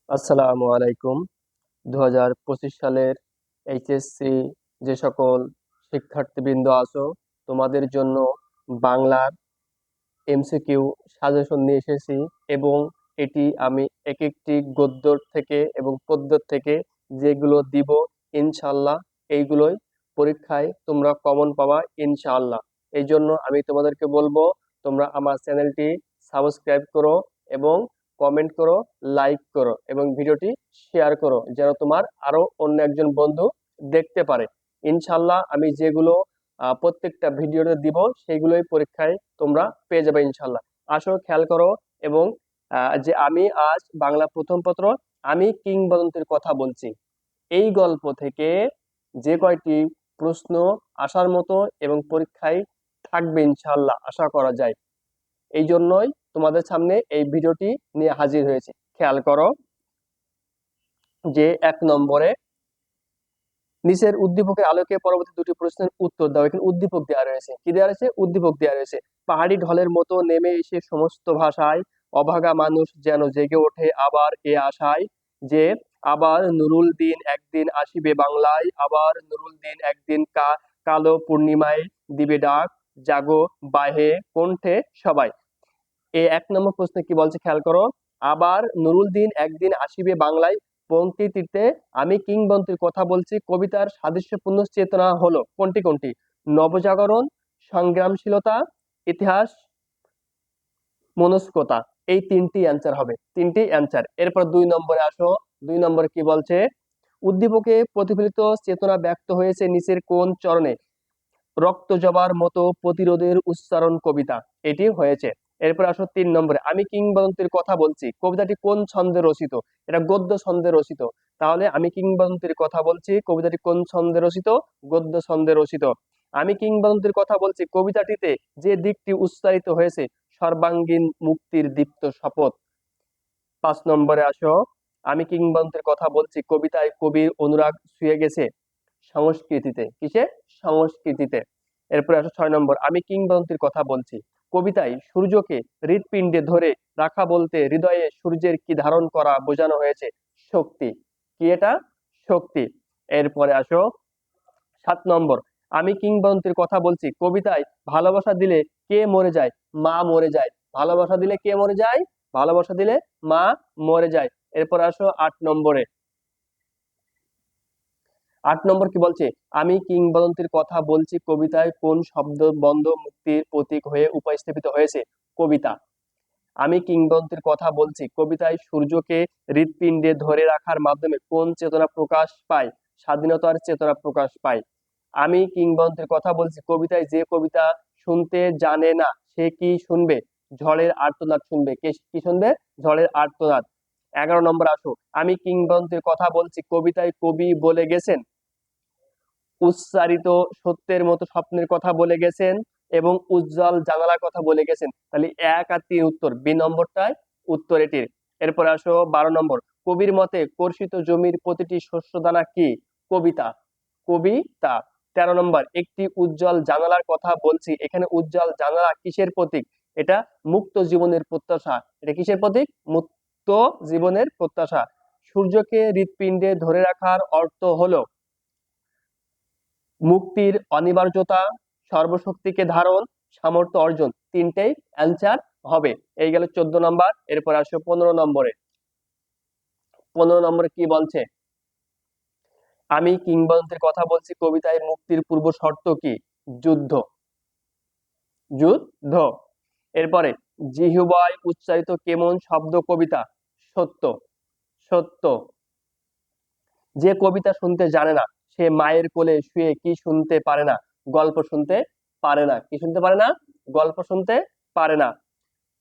আসসালামু আলাইকুম। 2025 সালের এইচএসসি যে সকল শিক্ষার্থীবৃন্দ আছো, তোমাদের জন্য বাংলার এমসিকিউ সাজেশন নিয়ে এসেছি এবং এটি আমি এক একটি গদ্য থেকে এবং পদ্য থেকে যেগুলো দিব ইনশাআল্লাহ এইগুলোই পরীক্ষায় তোমরা কমন পাবা ইনশাআল্লাহ। এই জন্য আমি তোমাদেরকে বলবো তোমরা আমার চ্যানেলটি সাবস্ক্রাইব করো এবং কমেন্ট করো, লাইক করো এবং ভিডিওটি শেয়ার করো যেন তোমার আরো অন্য একজন বন্ধু দেখতে পারে। ইনশাআল্লাহ আমি যেগুলো প্রত্যেকটা ভিডিওতে দিব সেইগুলোই পরীক্ষায় তোমরা পেয়ে যাবে ইনশাল্লাহ। আসো খেয়াল করো এবং যে আমি আজ বাংলা প্রথম পত্র আমি কিংবদন্তির কথা বলছি, এই গল্প থেকে যে কয়টি প্রশ্ন আসার মতো এবং পরীক্ষায় থাকবে ইনশাল্লাহ আশা করা যায়, এই জন্যই তোমাদের সামনে এই ভিডিওটি নিয়ে হাজির হয়েছে। খেয়াল করো যে 1 নম্বরে নিচের উদ্দীপকের আলোকে পরবর্তী দুটি প্রশ্নের উত্তর দাও। এখানে উদ্দীপক দেওয়া রয়েছে, কি দেওয়া রয়েছে? উদ্দীপক দেওয়া রয়েছে। পাহাড়ি ঢলের মতো নেমে এসে সমস্ত ভাষায় অভাগা মানুষ যেন জেগে ওঠে আবার এ আশায় যে আবার নুরুল দিন একদিন আসিবে বাংলায়, আবার নুরুল দিন একদিন কালো পূর্ণিমায় দিবে ডাক, জাগো বাহে কণ্ঠে সবাই। এই 1 নম্বর প্রশ্নে কি বলছে খেয়াল করো। আবার নুরুল দিন একদিন আসিবে বাংলায় পংক্তিটিতে আমি কিংবদন্তির কথা বলছি কবিতার সাদৃশ্যপূর্ণ চেতনা হলো কোনটি কোনটি? নবজাগরণ, সংগ্রামশীলতা, ইতিহাস, মনস্কতা। এই তিনটি অ্যান্সার হবে, তিনটি অ্যান্সার। এরপর 2 নম্বরে আসো। 2 নম্বরে কি বলছে? উদ্দীপকে প্রতিফলিত চেতনা ব্যক্ত হয়েছে নিচের কোন চরণে? রক্ত জবার মতো প্রতিরোধের উচ্চারণ কবিতা এটি হয়েছে। এরপর আসো 3 নম্বরে আমি কিংবদন্তির কথা বলছি কবিতাটি কোন ছন্দে রচিত? এটা গদ্য ছন্দে রচিত। তাহলে আমি কিংবদন্তির কথা বলছি কবিতাটি কোন ছন্দে রচিত? গদ্য ছন্দে রচিত। আমি কিংবদন্তির কথা বলছি কবিতাটিতে যে দিকটি উচ্চারিত হয়েছে সর্বাঙ্গীন মুক্তির দীপ্ত শপথ। 5 নম্বরে আসো। আমি কিংবদন্তির কথা বলছি কবিতায় কবির অনুরাগ ছুঁয়ে গেছে সংস্কৃতিতে। কিসে? সংস্কৃতিতে। এরপরে আসো 6 নম্বর আমি কিংবদন্তির কথা বলছি কবিতায় সূর্যকে হৃৎপিণ্ডে ধরে রাখা বলতে হৃদয়ে সূর্যের কি ধারণ করা বোঝানো হয়েছে? শক্তি। কি এটা? শক্তি। এরপরে আসো 7 নম্বর আমি কিংবদন্তির কথা বলছি কবিতায় ভালোবাসা দিলে কে মরে যায়? মা মরে যায়। ভালোবাসা দিলে কে মরে যায়? ভালোবাসা দিলে মা মরে যায়। এরপর আসো 8 নম্বরে। 8 নম্বর কি বলছে? আমি কিংবদন্তির কথা বলছি কবিতায় কোন শব্দ বন্ধ মুক্তির প্রতীক হয়ে উপস্থাপিত হয়েছে? কবিতা। আমি কিংবদন্তির কথা বলছি কবিতায় সূর্যকে হৃৎপিণ্ডে ধরে রাখার মাধ্যমে কোন চেতনা প্রকাশ পায়? স্বাধীনতার চেতনা প্রকাশ পায়। আমি কিংবদন্তির কথা বলছি কবিতায় যে কবিতা শুনতে জানে না সে কি শুনবে? ঝড়ের আর্তনাদ শুনবে। কি শুনবে? ঝড়ের আর্তনাদ। 11 নম্বর আসো। আমি কিংবদন্তির কথা বলছি কবিতায় কবি বলে গেছেন উচ্চারিত সত্যের মতো স্বপ্নের কথা বলে গেছেন এবং উজ্জ্বল জানালার কথা বলে গেছেন। তাহলে 1 আর 3 উত্তর, বি নম্বরটাই উত্তর এটির। এরপর আসো 12 নম্বর। কবির মতে কর্ষিত জমির প্রতিটি শস্যদানা কি? কবিতা। কবিতা। 13 নম্বর একটি উজ্জ্বল জানালার কথা বলছি এখানে উজ্জ্বল জানালা কিসের প্রতীক? এটা মুক্ত জীবনের প্রত্যাশা। এটা কিসের প্রতীক? মুক্ত জীবনের প্রত্যাশা। সূর্যকে হৃৎপিণ্ডে ধরে রাখার অর্থ হলো মুক্তির অনিবার্যতা, সর্বশক্তিকে ধারণ, সামর্থ্য অর্জন। তিনটেই অ্যান্সার হবে। এই গেল 14 নম্বর। এরপর আসো 15 নম্বরে। 15 নম্বরে কি বলছে? আমি কিংবদন্তির কথা বলছি কবিতায় মুক্তির পূর্ব শর্ত কি? যুদ্ধ। যুদ্ধ। এরপরে জিহ্বায় উচ্চারিত কেমন শব্দ কবিতা? সত্য। সত্য। যে কবিতা শুনতে জানে না সে মায়ের কোলে শুয়ে কি শুনতে পারে না? গল্প শুনতে পারে না। কি শুনতে পারে না? গল্প শুনতে পারে না।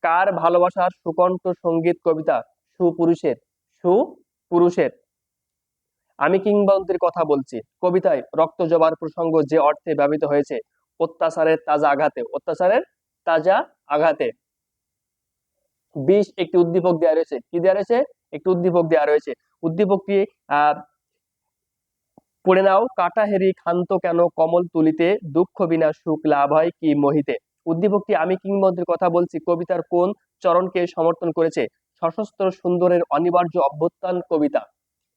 কার ভালোবাসার সুকণ্ঠ সঙ্গীত কবিতা? সুপুরুষের। সুপুরুষের। আমি কিংবদন্তির কথা বলছি কবিতায় রক্ত জবার প্রসঙ্গ যে অর্থে ব্যবহৃত হয়েছে অত্যাচারের তাজা আঘাতে। অত্যাচারের তাজা আঘাতে। 20 একটি উদ্দীপক দেওয়া রয়েছে। কি দেওয়া রয়েছে? একটি উদ্দীপক দেওয়া রয়েছে। উদ্দীপকটি আহ পড়ে নাও। কাটাহেরি ক্ষান্ত কেন কমল তুলিতে, দুঃখ বিনা সুখ লাভ হয় কি মোহিতে। উদ্দীপকটি আমি কিংবদন্তির কথা বলছি কবিতার কোন চরণকে সমর্থন করেছে? সশস্ত্র সুন্দরের অনিবার্য অভ্যুত্থান কবিতা।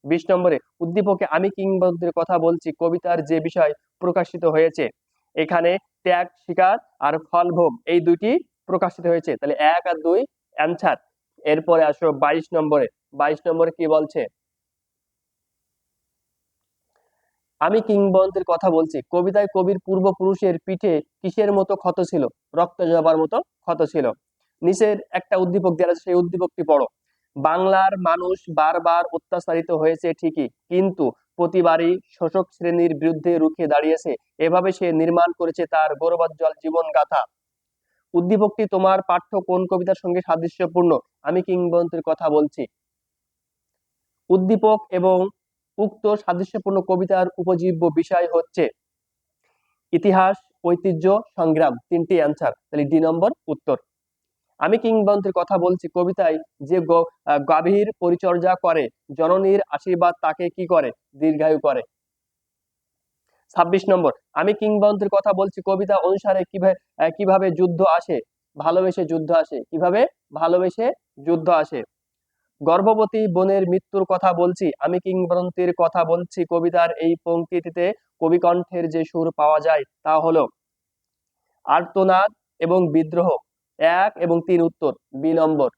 20 নম্বরে উদ্দীপকে আমি কিংবদন্তির কথা বলছি কবিতার যে বিষয় প্রকাশিত হয়েছে, এখানে ত্যাগ স্বীকার আর ফল ভোগ এই দুইটি প্রকাশিত হয়েছে, তাহলে 1 আর 2 অ্যান্সার। এরপরে আসো 22 নম্বরে। 22 নম্বরে কি বলছে, আমি কিংবদন্তির কথা বলছি কবিতায় কবির পূর্বপুরুষের পিঠে কিসের মতো ক্ষত ছিল, রক্ত জবার মতো ক্ষত ছিল। নিচের একটা উদ্দীপক দেওয়া আছে, সেই উদ্দীপকটি পড়ো। বাংলার মানুষ বারবার অত্যাচারিত হয়েছে ঠিকই, কিন্তু প্রতিবারই শোষক শ্রেণীর বিরুদ্ধে রুখে দাঁড়িয়েছে, এভাবে সে নির্মাণ করেছে তার গৌরবোজ্জ্বল জীবন গাথা। উদ্দীপকটি তোমার পাঠ্য কোন কবিতার সঙ্গে সাদৃশ্যপূর্ণ? আমি কিংবদন্তির কথা বলছি। উদ্দীপক এবং উক্ত সাদৃশ্যপূর্ণ কবিতার উপজীব্য বিষয় হচ্ছে ইতিহাস, ঐতিহ্য, সংগ্রাম। 3টি অ্যান্সার, তাহলে ডি নম্বর উত্তর। আমি কিংবদন্তির কথা বলছি কবিতায় যে গাভীর পরিচর্যা করে জননীর আশীর্বাদ তাকে কি করে, দীর্ঘায়ু করে। 26 নম্বর, আমি কিংবদন্তির কথা বলছি কবিতা অনুসারে কিভাবে যুদ্ধ আসে, ভালোবেসে যুদ্ধ আসে, কিভাবে ভালোবেসে যুদ্ধ আসে। গর্ভবতী বোনের মৃত্যুর কথা বলছি আমি কিংবদন্তির কথা বলছি কবিতার এই পংক্তিটিতে কবিকণ্ঠের যে সুর পাওয়া যায় তা হলো আর্তনাদ এবং বিদ্রোহ। 1 এবং 3 উত্তর, বি নম্বর।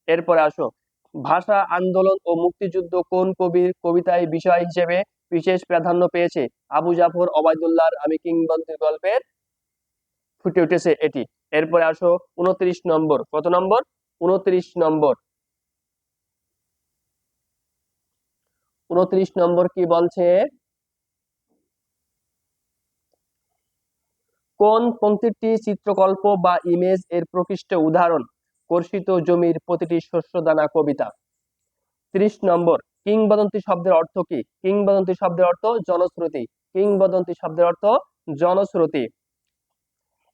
এরপরে আসো, ভাষা আন্দোলন ও মুক্তিযুদ্ধ কোন কবির কবিতায় বিষয় হিসেবে বিশেষ প্রাধান্য পেয়েছে? আবু জাফর ওবায়দুল্লাহর আমি কিংবদন্তির গল্পের ফুটে উঠেছে এটি। এরপরে আসো 29 নম্বর। কত নম্বর? 29 নম্বর। 29 নম্বর কি বলছে, কোন পংক্তিটি চিত্রকল্প বা ইমেজ এর প্রকৃষ্ট উদাহরণ? কর্ষিত জমির প্রতিটি শস্যদানা কবিতা। 30 নম্বর, কিংবদন্তি শব্দের অর্থ কি? কিংবদন্তি শব্দের অর্থ জনশ্রুতি। কিংবদন্তি শব্দের অর্থ জনশ্রুতি।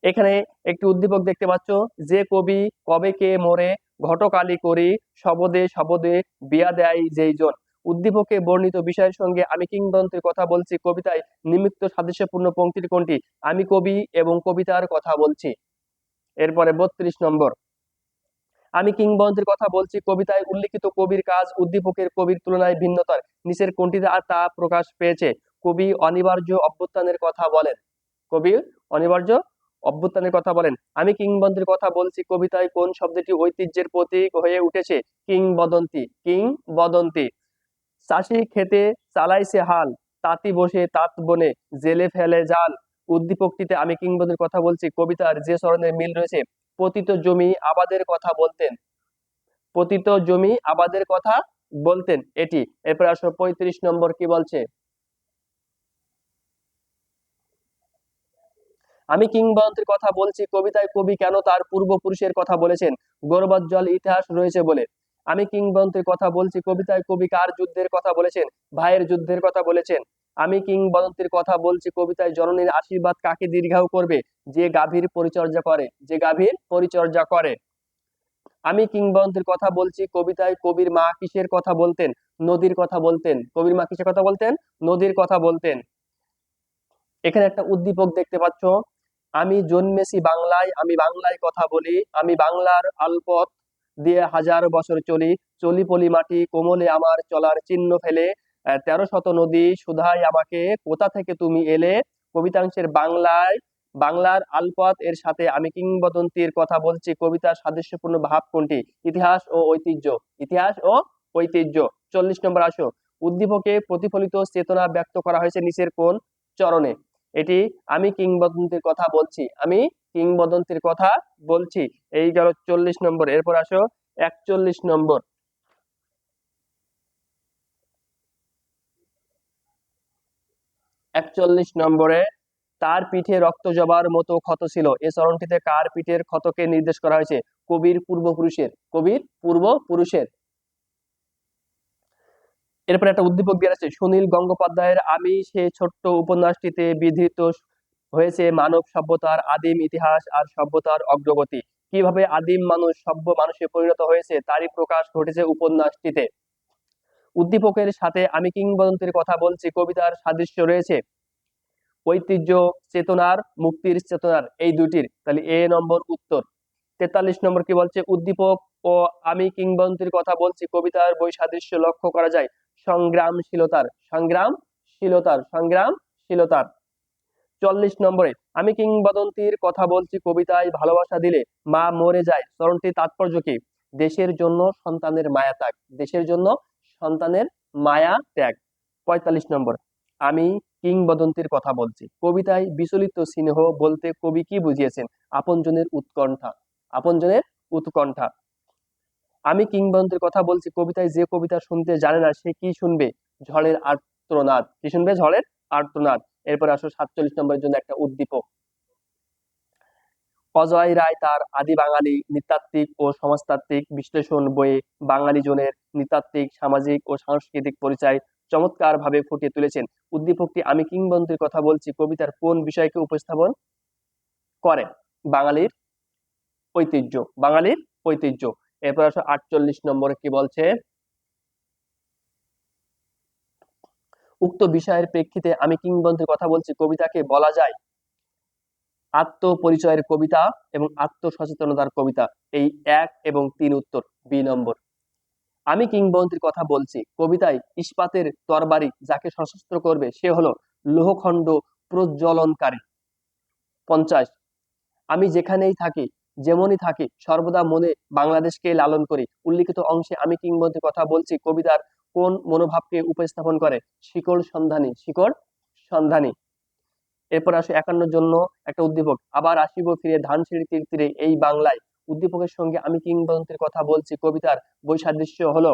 এখানে একটি উদ্দীপক দেখতে পাচ্ছ, যে কবি কবে কে মোরে ঘটকালি করি শবদে শবদে বিয়া দেয় যেই জন। উদ্দীপকে বর্ণিত বিষয়ের সঙ্গে আমি কিংবদন্তির কথা বলছি কবিতায় নিমিত্ত সাদৃশ্যপূর্ণ পংক্তিটি কোনটি? আমি কবি এবং কবিতার কথা বলছি। এরপরে 32 নম্বর, আমি কিংবদন্তির কথা বলছি কবিতায় উল্লিখিত কবির কাজ উদ্দীপকের কবির তুলনায় ভিন্নতর, নিচের কোনটিতে আর তা প্রকাশ পেয়েছে? কবি অনিবার্য অভ্যুত্থানের কথা বলেন। কবি অনিবার্য অভ্যুত্থানের কথা বলেন। আমি কিংবদন্তির কথা বলছি কবিতায় কোন শব্দটি ঐতিহ্যের প্রতীক হয়ে উঠেছে? কিংবদন্তি। কিংবদন্তি। চাষি খেতে চালাইছে হাল, তাঁতি বসে তাঁত বনে জেলে ফেলে জাল। উদ্দীপকটিতে আমি কিংবদন্তির কথা বলছি কবিতার যে চরণের মিল রয়েছে, পতিত জমি আবাদের কথা বলতেন। পতিত জমি আবাদের কথা বলতেন এটি। এরপর আসো 35 নম্বর কি বলছে, আমি কিংবদন্তির কথা বলছি কবিতায় কবি কেন তার পূর্বপুরুষের কথা বলেছেন? গৌরবোজ্জ্বল ইতিহাস রয়েছে বলে। আমি কিংবদন্তির কথা বলছি কবিতায় কবি কার যুদ্ধের কথা বলেছেন? ভাইয়ের যুদ্ধের কথা বলেছেন। আমি কিংবদন্তির কথা বলছি কবিতায় জননীর আশীর্বাদ কাকে দীর্ঘায়ু করবে? যে গাভীর পরিচর্যা করে, যে গাভীর পরিচর্যা করে। আমি কিংবদন্তির কথা বলছি কবিতায় কবির মা কিসের কথা বলতেন? নদীর কথা বলতেন। কবির মা কিসের কথা বলতেন? নদীর কথা বলতেন। এখানে একটা উদ্দীপক দেখতে পাচ্ছ, আমি জন্মেছি বাংলায় আমি বাংলায় কথা বলি, আমি বাংলার আলপথ দিয়ে হাজার বছর চলি, চলি পলি মাটি কোমলে আমার চলার চিহ্ন ফেলে, 13শত নদী সুধাই আমাকে কোথা থেকে তুমি এলে। কবিতাংশের বাংলার আলপথ এর সাথে আমি কিংবদন্তির কথা বলছি কবিতার সাদৃশ্যপূর্ণ ভাব কোনটি? ইতিহাস ও ঐতিহ্য। ইতিহাস ও ঐতিহ্য। 40 নম্বর আসো, উদ্দীপকে প্রতিফলিত চেতনা ব্যক্ত করা হয়েছে নিচের কোন চরণে? এটি আমি কিংবদন্তির কথা বলছি, আমি কিংবদন্তির কথা বলছি। এই গেল 40 নম্বর। এরপর আসো 41 নম্বর। 41 নম্বরে, তার পিঠে রক্ত জবার মতো ক্ষত ছিল, এ চরণটিতে কার পিঠের ক্ষতকে নির্দেশ করা হয়েছে? কবির পূর্বপুরুষের। কবির পূর্বপুরুষের। এরপর একটা উদ্দীপক দিয়ে আছে, সুনীল গঙ্গোপাধ্যায়ের আমি সে ছোট্ট উপন্যাসটিতে বিধৃত হয়েছে মানব সভ্যতার আদিম ইতিহাস আর সভ্যতার অগ্রগতি। কিভাবে আদিম মানুষ সভ্য মানুষে পরিণত হয়েছে তারই প্রকাশ ঘটেছে উপন্যাসটিতে। উদ্দীপকের সাথে আমি কিংবদন্তির কথা বলছি কবিতার সাদৃশ্য রয়েছে ঐতিহ্য চেতনার, মুক্তির চেতনার, এই দুটির, তাহলে এ নম্বর উত্তর। 43 নম্বর কি বলছে, উদ্দীপক ও আমি কিংবদন্তির কথা বলছি কবিতার বৈসাদৃশ্য লক্ষ্য করা যায় সংগ্রামশীলতার, সংগ্রামশীলতার। 44 নম্বরে আমি কিংবদন্তির কথা বলছি কবিতায় ভালোবাসা দিলে মা মরে যায় চরণটির তাৎপর্য কি? দেশের জন্য সন্তানের মায়া ত্যাগ, দেশের জন্য সন্তানের মায়া ত্যাগ। 45 নম্বর আমি কিংবদন্তির কথা বলছি কবিতায় বিচলিত স্নেহ বলতে কবি কি বুঝিয়েছেন? আপনজনের উৎকণ্ঠা, আপনজনের উৎকণ্ঠা। আমি কিংবদন্তির কথা বলছি কবিতায় যে কবিতা শুনতে জানে না সে কি শুনবে? ঝড়ের আর্তনাদ, কি শুনবে? ঝড়ের আর্তনাদ। এরপর আসো 47 নম্বরের জন্য একটা উদ্দীপক। অজয় রায় তার আদি বাঙালি নৃতাত্ত্বিক ও সমাজতাত্ত্বিক বিশ্লেষণ বইয়ে বাঙালি জনের নৃতাত্ত্বিক, সামাজিক ও সাংস্কৃতিক পরিচয় চমৎকার ভাবে ফুটিয়ে তুলেছেন। উদ্দীপকটি আমি কিংবদন্তির কথা বলছি কবিতার কোন বিষয়কে উপস্থাপন করে? বাঙালির ঐতিহ্য, বাঙালির ঐতিহ্য। এরপর আসো 48 নম্বরে কি বলছে, উক্ত বিষয়ের প্রেক্ষিতে আমি কিংবদন্তির কথা বলছি কবিতাকে বলা যায় আত্মপরিচয়ের কবিতা এবং আত্মসচেতনতার কবিতা। এই 1 এবং 3 উত্তর বি নম্বর। আমি কিংবদন্তির কথা বলছি কবিতায় ইস্পাতের তরবারি যাকে সশস্ত্র করবে সে হলো লৌহখণ্ড প্রজ্বলনকারী। 50 আমি যেখানেই থাকি যেমনই থাকি সর্বদা মনে বাংলাদেশকে লালন করি। উল্লিখিত অংশে আমি কিংবদন্তির কথা বলছি কবিতার কোন মনোভাবকে উপস্থাপন করে? শিকড় সন্ধানী, শিকড় সন্ধানী। এরপর আসে 51 জন্য একটা উদ্দীপক, আবার আসিব ফিরে ধানসিঁড়ির তীর তীরে এই বাংলায়। উদ্দীপকের সঙ্গে আমি কিংবদন্তির কথা বলছি কবিতার বৈসাদৃশ্য হলো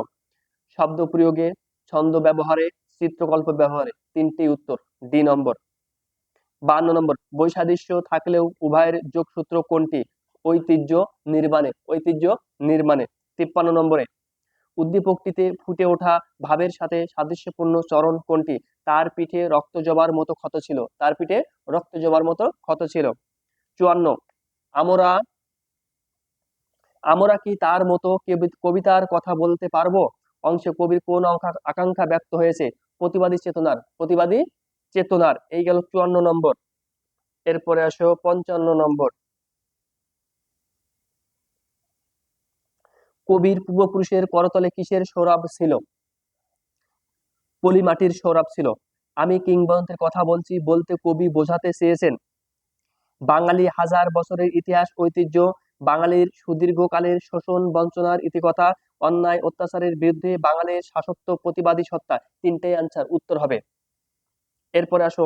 শব্দ প্রয়োগে, ছন্দ ব্যবহারে, চিত্রকল্প ব্যবহারে। 3টি উত্তর ডি নম্বর। 52 নম্বর বৈসাদৃশ্য থাকলেও উভয়ের যোগসূত্র কোনটি? ঐতিহ্য নির্মাণে, ঐতিহ্য নির্মাণে। 53 নম্বরে উদ্দীপকটিতে ফুটে ওঠা ভাবের সাথে সাদৃশ্যপূর্ণ চরণ কোনটি? তার পিঠে রক্ত জবার মতো ক্ষত ছিল, তার পিঠে রক্ত জবার মতো ক্ষত ছিল। 54 আমরা আমরা কি তার মতো কবিতার কথা বলতে পারবো? অংশে কবির কোন আকাঙ্ক্ষা ব্যক্ত হয়েছে? প্রতিবাদী চেতনার, প্রতিবাদী চেতনার। এই গেল 54 নম্বর। এরপরে আসো 55 নম্বর, কবির পূর্বপুরুষের করতলে কিসের সৌরভ ছিল? পলিমাটির সৌরভ ছিল। আমি কিংবদন্তির কথা বলছি বলতে কবি বোঝাতে চেয়েছেন বাঙালি হাজার বছরের ইতিহাস ঐতিহ্য, বাঙালির সুদীর্ঘকালের শোষণ বঞ্চনার ইতিকথা, অন্যায় অত্যাচারের বিরুদ্ধে বাঙালির শাসত্ব প্রতিবাদী সত্তা। 3টে আনসার উত্তর হবে। এরপরে আসো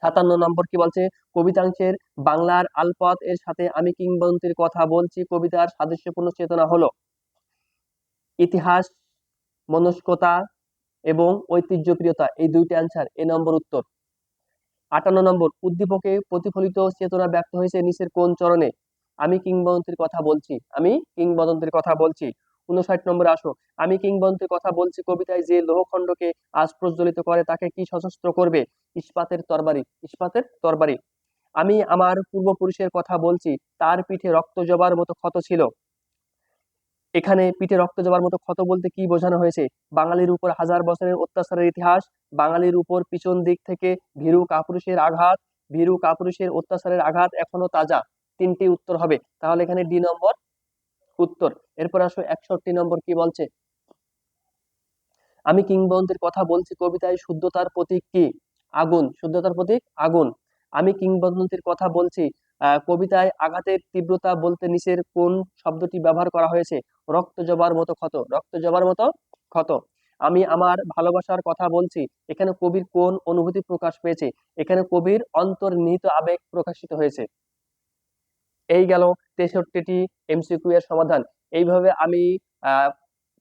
57 নম্বর কি বলছে, কবিতাংশের বাংলার আলপথ এর সাথে আমি কিংবদন্তির কথা বলছি কবিতার সাদৃশ্যপূর্ণ চেতনা হলো ইতিহাস মনস্কতা এবং ঐতিহ্যপ্রিয়তা। এই 2টি আনসার এ নম্বর উত্তর। 58 নম্বর উদ্দীপকে প্রতিফলিত চেতনা ব্যক্ত হয়েছে নিচের কোন চরণে? আমি কিংবদন্তির কথা বলছি, আমি কিংবদন্তির কথা বলছি। 59 নম্বরে আসো, আমি কিংবদন্তির কথা বলছি কবিতায় যে লৌহখণ্ডকে আজ প্রজ্বলিত করে তাকে কি সশস্ত্র করবে? ইস্পাতের তরবারি, ইস্পাতের তরবারি। আমি আমার পূর্বপুরুষের কথা বলছি তার পিঠে রক্ত জবার মতো ক্ষত ছিল। এখানে পিঠে রক্ত জবার মতো ক্ষত বলতে কি বোঝানো হয়েছে? বাঙালির উপর হাজার বছরের অত্যাচারের ইতিহাস, বাঙালির উপর পিছন দিক থেকে ভীরু কাপুরুষের আঘাত, ভীরু কাপুরুষের অত্যাচারের আঘাত এখনো তাজা। 3টি উত্তর হবে, তাহলে এখানে ডি নম্বর উত্তর। এরপর আসো 61 নম্বর কি বলছে, আমি কিংবদন্তির কথা বলছি কবিতায় শুদ্ধতার প্রতীক কি? আগুন, শুদ্ধতার প্রতীক আগুন। আমি কিংবদন্তির কথা বলছি কবিতায় আঘাতের তীব্রতা বলতে নিচের কোন শব্দটি ব্যবহার করা হয়েছে? রক্ত জবার মতো ক্ষত, রক্ত জবার মতো ক্ষত। আমি আমার ভালোবাসার কথা বলছি এখানে কবির কোন অনুভূতি প্রকাশ পেয়েছে? এখানে কবির অন্তর্নিহিত আবেগ প্রকাশিত হয়েছে। এই গেল 63টি এমসিকিউ এর সমাধান। এইভাবে আমি আহ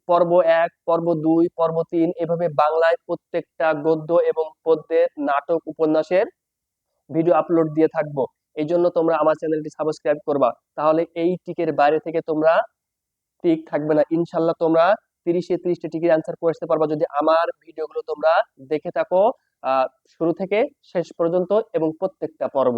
পর্ব 1, পর্ব 2, পর্ব 3 এভাবে বাংলায় প্রত্যেকটা গদ্য এবং পদ্যের নাটক উপন্যাসের ভিডিও আপলোড দিয়ে থাকবো। এই জন্য তোমরা আমার চ্যানেলটি সাবস্ক্রাইব করবা, তাহলে এই টিকের বাইরে থেকে তোমরা টিক থাকবে না। ইনশাল্লাহ তোমরা 30-এ 30টি টিকের অ্যান্সার করতে পারবা যদি আমার ভিডিওগুলো তোমরা দেখে থাকো শুরু থেকে শেষ পর্যন্ত এবং প্রত্যেকটা পর্ব।